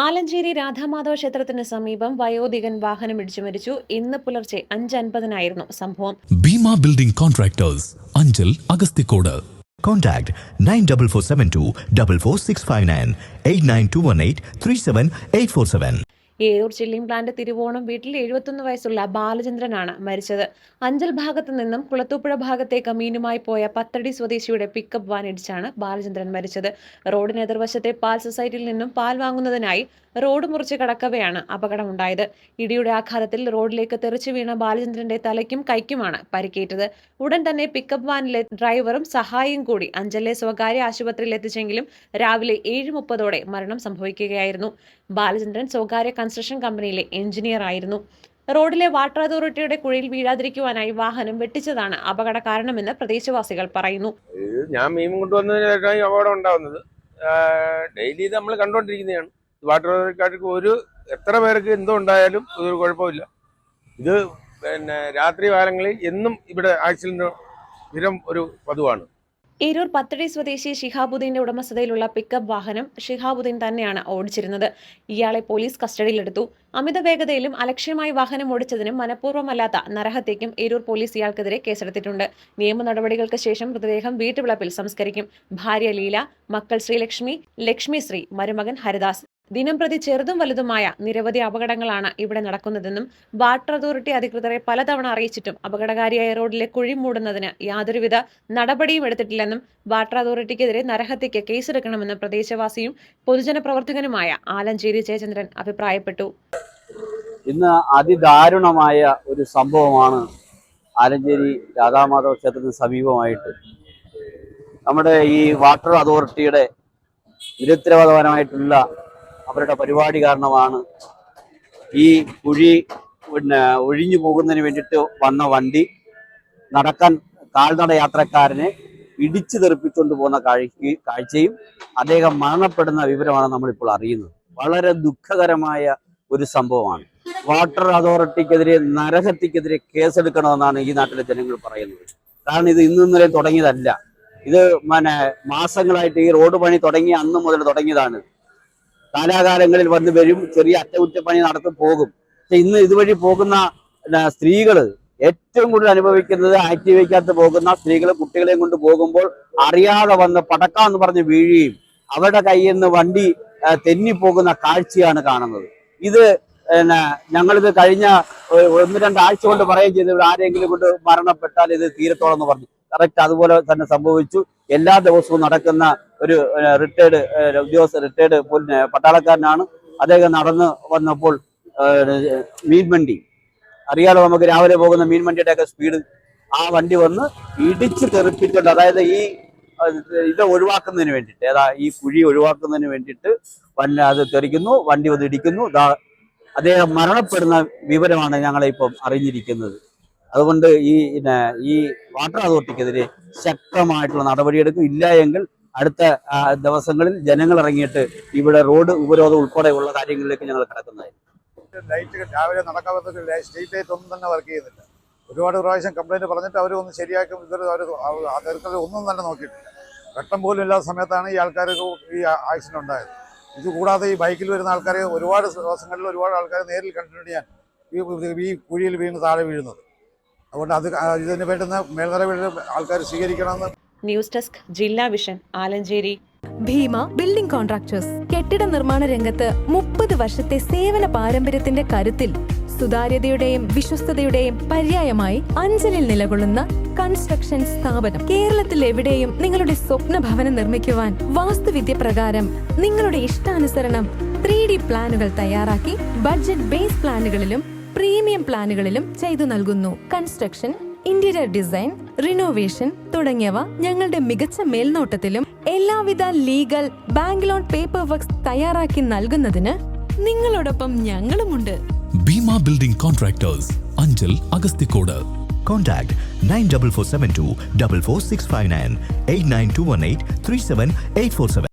ആലഞ്ചേരി രാധാമാധവ ക്ഷേത്രത്തിന് സമീപം വയോധികൻ വാഹനമിടിച്ചു മരിച്ചു. ഇന്ന് പുലർച്ചെ 5:50 സംഭവം. Bhima building contractors, Anchal, Agasthikode. Contact 94472 44659 89218 37847. Eroor chilling plant Thiruvonam വീട്ടിൽ 71 വയസ്സുള്ള ബാലചന്ദ്രനാണ് മരിച്ചത്. അഞ്ചൽ ഭാഗത്തു നിന്നും കുളത്തൂപ്പുഴ ഭാഗത്തേക്ക് മീനുമായി പോയ പത്തടി സ്വദേശിയുടെ പിക്കപ്പ് വാൻ ഇടിച്ചാണ് ബാലചന്ദ്രൻ മരിച്ചത്. റോഡിന് എതിർവശത്തെ പാൽ സൊസൈറ്റിയിൽ നിന്നും പാൽ വാങ്ങുന്നതിനായി റോഡ് മുറിച്ച് കടക്കവെയാണ് അപകടമുണ്ടായത്. ഇടിയുടെ ആഘാതത്തിൽ റോഡിലേക്ക് തെറിച്ചു വീണ ബാലചന്ദ്രന്റെ തലയ്ക്കും കൈക്കുമാണ് പരിക്കേറ്റത്. ഉടൻ തന്നെ പിക്കപ്പ് വാനിലെ ഡ്രൈവറും സഹായിയും കൂടി അഞ്ചലിലെ സ്വകാര്യ ആശുപത്രിയിൽ എത്തിച്ചെങ്കിലും രാവിലെ 7:30 മരണം സംഭവിക്കുകയായിരുന്നു. ബാലചന്ദ്രൻ സ്വകാര്യ കൺസ്ട്രക്ഷൻ കമ്പനിയിലെ എഞ്ചിനീയർ ആയിരുന്നു. റോഡിലെ വാട്ടർ അതോറിറ്റിയുടെ കുഴിയിൽ വീഴാതിരിക്കുവാനായി വാഹനം വെട്ടിച്ചതാണ് അപകട കാരണമെന്ന് പ്രദേശവാസികൾ പറയുന്നു. ഞാൻ മീൻ കൊണ്ടുവന്നതിനായിട്ടാണ് ഈ അപകടം ഉണ്ടാകുന്നത്. ഡെയിലി ഇത് നമ്മൾ കണ്ടുകൊണ്ടിരിക്കുന്നതാണ്. വാട്ടർ അതോറിറ്റിക്കാർക്ക് എത്ര പേർക്ക് എന്തോ ഉണ്ടായാലും ഒരു കുഴപ്പമില്ല. ഇത് രാത്രി കാലങ്ങളിൽ എന്നും ഇവിടെ ആക്സിഡന്റ് സ്ഥിരം ഒരു പതിവാണ്. ഏരൂർ പത്തടി സ്വദേശി ഷിഹാബുദ്ദീന്റെ ഉടമസ്ഥതയിലുള്ള പിക്കപ്പ് വാഹനം ഷിഹാബുദ്ദീൻ തന്നെയാണ് ഓടിച്ചിരുന്നത്. ഇയാളെ പോലീസ് കസ്റ്റഡിയിലെടുത്തു. അമിത വേഗതയിലും അലക്ഷ്യമായി വാഹനം ഓടിച്ചതിനും മനഃപൂർവ്വമല്ലാത്ത നരഹത്യയ്ക്കും ഏരൂർ പോലീസ് ഇയാൾക്കെതിരെ കേസെടുത്തിട്ടുണ്ട്. നിയമ നടപടികൾക്ക് ശേഷം മൃതദേഹം വീട്ടുവളപ്പിൽ സംസ്കരിക്കും. ഭാര്യ ലീല, മക്കൾ ശ്രീലക്ഷ്മി, ലക്ഷ്മിശ്രീ, മരുമകൻ ഹരിദാസ്. ദിനംപ്രതി ചെറുതും വലുതുമായ നിരവധി അപകടങ്ങളാണ് ഇവിടെ നടക്കുന്നതെന്നും വാട്ടർ അതോറിറ്റി അധികൃതരെ പലതവണ അറിയിച്ചിട്ടും അപകടകാരിയായ റോഡിലെ കുഴി മൂടുന്നതിന് യാതൊരുവിധ നടപടിയും എടുത്തിട്ടില്ലെന്നും വാട്ടർ അതോറിറ്റിക്കെതിരെ നരഹത്യയ്ക്ക് കേസെടുക്കണമെന്നും പ്രദേശവാസിയും പൊതുജന പ്രവർത്തകനുമായ ആലഞ്ചേരി ജയചന്ദ്രൻ അഭിപ്രായപ്പെട്ടു. ഇന്ന് അതിദാരുണമായ ഒരു സംഭവമാണ് ആലഞ്ചേരി രാധാമാധവ ക്ഷേത്രത്തിന് സമീപമായിട്ട് നമ്മുടെ ഈ വാട്ടർ അതോറിറ്റിയുടെ നിരുത്തരവാദപരമായിട്ടുള്ള അവരുടെ പരിപാടി കാരണമാണ് ഈ കുഴി ഒഴിഞ്ഞു പോകുന്നതിന് വേണ്ടിയിട്ട് വന്ന വണ്ടി കാൽനട യാത്രക്കാരനെ ഇടിച്ചു തെറിപ്പിച്ചുകൊണ്ട് പോകുന്ന കാഴ്ചയും അദ്ദേഹം മരണപ്പെടുന്ന വിവരമാണ് നമ്മളിപ്പോൾ അറിയുന്നത്. വളരെ ദുഃഖകരമായ ഒരു സംഭവമാണ്. വാട്ടർ അതോറിറ്റിക്കെതിരെ നരഹത്യക്കെതിരെ കേസെടുക്കണമെന്നാണ് ഈ നാട്ടിലെ ജനങ്ങൾ പറയുന്നത്. കാരണം ഇത് ഇന്നലെ തുടങ്ങിയതല്ല. ഇത് മാസങ്ങളായിട്ട് ഈ റോഡ് പണി തുടങ്ങിയ അന്ന് മുതൽ തുടങ്ങിയതാണ്. കാലാകാലങ്ങളിൽ വന്ന് വരും, ചെറിയ അറ്റകുറ്റപ്പണി നടത്തും, പോകും. പക്ഷെ ഇന്ന് ഇതുവഴി പോകുന്ന സ്ത്രീകൾ ഏറ്റവും കൂടുതൽ അനുഭവിക്കുന്നത് ആക്റ്റീവയ്ക്കകത്ത് പോകുന്ന സ്ത്രീകൾ കുട്ടികളെയും കൊണ്ട് പോകുമ്പോൾ അറിയാതെ വന്ന് പടക്കാന്ന് പറഞ്ഞ് വീഴുകയും അവരുടെ കയ്യിൽ നിന്ന് വണ്ടി തെന്നിപ്പോകുന്ന കാഴ്ചയാണ് കാണുന്നത്. ഇത് ഞങ്ങളിത് കഴിഞ്ഞ 1-2 ആഴ്ച കൊണ്ട് പറയുകയും ചെയ്തു, ഇവിടെ ആരെങ്കിലും കൊണ്ട് മരണപ്പെട്ടാൽ ഇത് തീരത്തോളെന്ന് പറഞ്ഞു. കറക്റ്റ് അതുപോലെ തന്നെ സംഭവിച്ചു. എല്ലാ ദിവസവും നടക്കുന്ന ഒരു റിട്ടയർഡ് പട്ടാളക്കാരനാണ്. അദ്ദേഹം നടന്ന് വന്നപ്പോൾ മീൻവണ്ടി അറിയാലോ, നമുക്ക് രാവിലെ പോകുന്ന മീൻവണ്ടിയുടെ ഒക്കെ സ്പീഡ്, ആ വണ്ടി വന്ന് ഇടിച്ച് തെറിപ്പിച്ചിട്ടുണ്ട്. അതായത് ഇത് ഒഴിവാക്കുന്നതിന് വേണ്ടിയിട്ട്, ഈ കുഴി ഒഴിവാക്കുന്നതിന് വേണ്ടിയിട്ട് അത് തെറിക്കുന്നു, വണ്ടി വന്ന് ഇടിക്കുന്നു. അദ്ദേഹം മരണപ്പെടുന്ന വിവരമാണ് ഞങ്ങളിപ്പം അറിഞ്ഞിരിക്കുന്നത്. അതുകൊണ്ട് ഈ വാട്ടർ അതോറിറ്റിക്കെതിരെ ശക്തമായിട്ടുള്ള നടപടിയെടുക്കും. ഇല്ല എങ്കിൽ അടുത്ത ദിവസങ്ങളിൽ ജനങ്ങൾ ഇറങ്ങിയിട്ട് ഇവിടെ റോഡ് ഉപരോധം ഉൾപ്പെടെയുള്ള കാര്യങ്ങളിലേക്ക് ഞങ്ങൾ കടക്കുന്നതായിരിക്കും. ലൈറ്റ് രാവിലെ നടക്കാൻ പറ്റത്തില്ല, സ്ട്രീറ്റ് ലൈറ്റ് ഒന്നും തന്നെ വർക്ക് ചെയ്യുന്നില്ല. ഒരുപാട് പ്രാവശ്യം കംപ്ലൈൻറ്റ് പറഞ്ഞിട്ട് അവരൊന്ന് ശരിയാക്കും, അവർ ഒന്നും തന്നെ നോക്കിയിട്ടില്ല. വെട്ടം പോലും ഇല്ലാത്ത സമയത്താണ് ഈ ആൾക്കാർക്ക് ഈ ആക്സിഡന്റ് ഉണ്ടായത്. ഇത് കൂടാതെ ഈ ബൈക്കിൽ വരുന്ന ആൾക്കാരെ ഒരുപാട് ദിവസങ്ങളിൽ ഒരുപാട് ആൾക്കാർ നേരിൽ കണ്ടിട്ടുണ്ട് ഞാൻ ഈ കുഴിയിൽ വീണ് താഴെ വീഴുന്നത്. അതുകൊണ്ട് ഇതിന് വേണ്ടുന്ന മേൽനടപടികൾ ആൾക്കാർ സ്വീകരിക്കണമെന്ന്. News desk Jilla vision, Alancheri. Bhima building contractors കെട്ടിട നിർമ്മാണ രംഗത്ത് 30 വർഷത്തെ സേവന പാരമ്പര്യത്തിന്റെ കരുത്തിൽ സുതാര്യതയുടെയും വിശ്വസ്തതയുടെയും പര്യായമായി അഞ്ചലിൽ നിലകൊള്ളുന്ന കൺസ്ട്രക്ഷൻ സ്ഥാപനം. കേരളത്തിൽ എവിടെയും നിങ്ങളുടെ സ്വപ്ന ഭവനം നിർമ്മിക്കുവാൻ വാസ്തുവിദ്യ പ്രകാരം നിങ്ങളുടെ ഇഷ്ടാനുസരണം 3D പ്ലാനുകൾ തയ്യാറാക്കി ബഡ്ജറ്റ് ബേസ് പ്ലാനുകളിലും പ്രീമിയം പ്ലാനുകളിലും ചെയ്തു നൽകുന്നു. കൺസ്ട്രക്ഷൻ, ഇന്റീരിയർ ഡിസൈൻ, റിനോവേഷൻ തുടങ്ങിയവ ഞങ്ങളുടെ മികച്ച മേൽനോട്ടത്തിലും എല്ലാവിധ legal bank loan paper works തയ്യാറാക്കി നൽകുന്നതിന് നിങ്ങളോടൊപ്പം ഞങ്ങളുമുണ്ട്. Bhima building contractors, Anchal, Agasthikode. Contact 94472 44659 89218 37847.